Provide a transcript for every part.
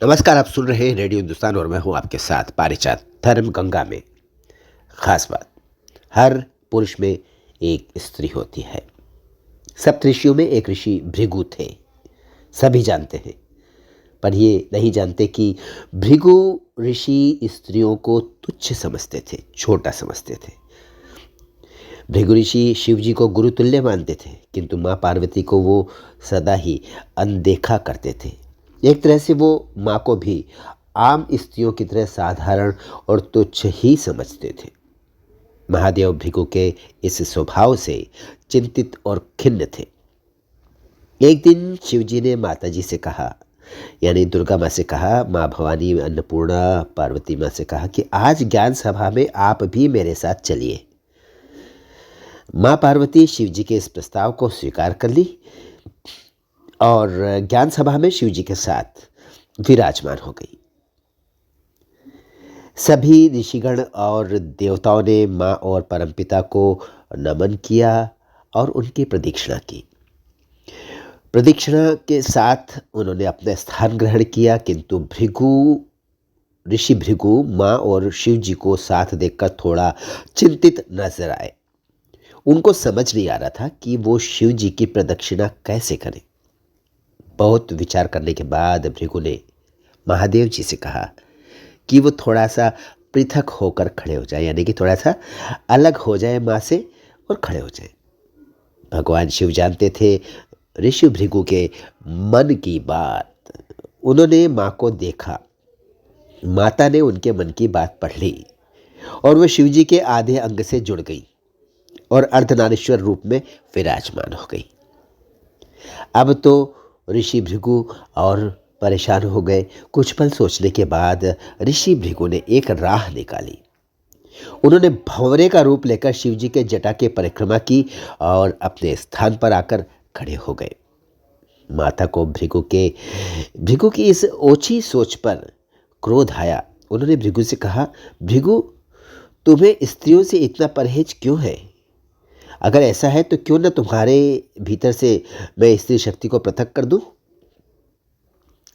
नमस्कार, आप सुन रहे हैं रेडियो हिंदुस्तान और मैं हूं आपके साथ पारिचात। धर्म गंगा में खास बात, हर पुरुष में एक स्त्री होती है। सप्त ऋषियों में एक ऋषि भृगु थे, सभी जानते हैं। पर ये नहीं जानते कि भृगु ऋषि स्त्रियों को तुच्छ समझते थे, छोटा समझते थे। भृगु ऋषि शिव जी को गुरुतुल्य मानते थे, किंतु माँ पार्वती को वो सदा ही अनदेखा करते थे। एक तरह से वो माँ को भी आम स्त्रियों की तरह साधारण और तुच्छ ही समझते थे। महादेव भृगु के इस स्वभाव से चिंतित और खिन्न थे। एक दिन शिवजी ने माता जी से कहा, यानी दुर्गा माँ से कहा, माँ भवानी अन्नपूर्णा पार्वती माँ से कहा कि आज ज्ञान सभा में आप भी मेरे साथ चलिए। माँ पार्वती शिवजी के इस प्रस्ताव को स्वीकार कर ली और ज्ञान सभा में शिवजी के साथ विराजमान हो गई। सभी ऋषिगण और देवताओं ने माँ और परमपिता को नमन किया और उनकी प्रदक्षिणा की। प्रदक्षिणा के साथ उन्होंने अपना स्थान ग्रहण किया, किंतु ऋषि भृगु माँ और शिव जी को साथ देखकर थोड़ा चिंतित नजर आए। उनको समझ नहीं आ रहा था कि वो शिव जी की प्रदक्षिणा कैसे करें। बहुत विचार करने के बाद भृगु ने महादेव जी से कहा कि वो थोड़ा सा पृथक होकर खड़े हो जाए, यानी कि थोड़ा सा अलग हो जाए माँ से और खड़े हो जाए। भगवान शिव जानते थे ऋषि भृगु के मन की बात। उन्होंने माँ को देखा, माता ने उनके मन की बात पढ़ ली और वो शिव जी के आधे अंग से जुड़ गई और अर्धनारीश्वर रूप में विराजमान हो गई। अब तो ऋषि भृगु और परेशान हो गए। कुछ पल सोचने के बाद ऋषि भृगु ने एक राह निकाली। उन्होंने भंवरे का रूप लेकर शिवजी के जटा की परिक्रमा की और अपने स्थान पर आकर खड़े हो गए। माता को भृगु की इस ओछी सोच पर क्रोध आया। उन्होंने भृगु से कहा, भृगु, तुम्हें स्त्रियों से इतना परहेज क्यों है? अगर ऐसा है तो क्यों न तुम्हारे भीतर से मैं स्त्री शक्ति को पृथक कर दूं?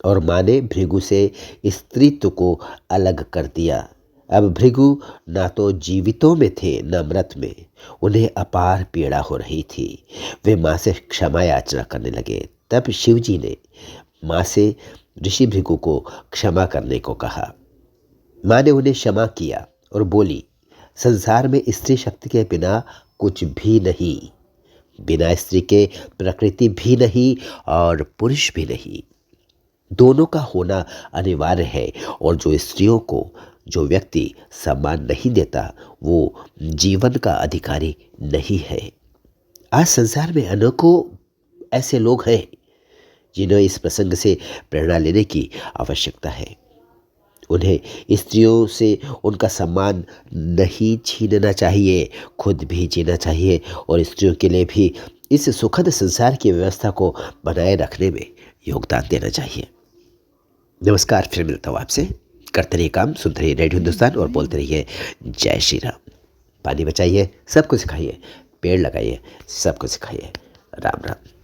और माँ ने भृगु से स्त्रीत्व को अलग कर दिया। अब भृगु ना तो जीवितों में थे न मृत में। उन्हें अपार पीड़ा हो रही थी। वे माँ से क्षमा याचना करने लगे। तब शिवजी ने माँ से ऋषि भृगु को क्षमा करने को कहा। माँ ने उन्हें क्षमा किया और बोली, संसार में स्त्री शक्ति के बिना कुछ भी नहीं, बिना स्त्री के प्रकृति भी नहीं और पुरुष भी नहीं। दोनों का होना अनिवार्य है और जो व्यक्ति सम्मान नहीं देता वो जीवन का अधिकारी नहीं है। आज संसार में अनेकों ऐसे लोग हैं जिन्हें इस प्रसंग से प्रेरणा लेने की आवश्यकता है। उन्हें स्त्रियों से उनका सम्मान नहीं छीनना चाहिए, खुद भी जीना चाहिए और स्त्रियों के लिए भी इस सुखद संसार की व्यवस्था को बनाए रखने में योगदान देना चाहिए। नमस्कार, फिर मिलता हूँ आपसे। करते रहिए काम, सुनते रहिए रेडियो हिंदुस्तान और बोलते रहिए जय श्री राम। पानी बचाइए, सबको सिखाइए, पेड़ लगाइए, सबको सिखाइए। राम राम।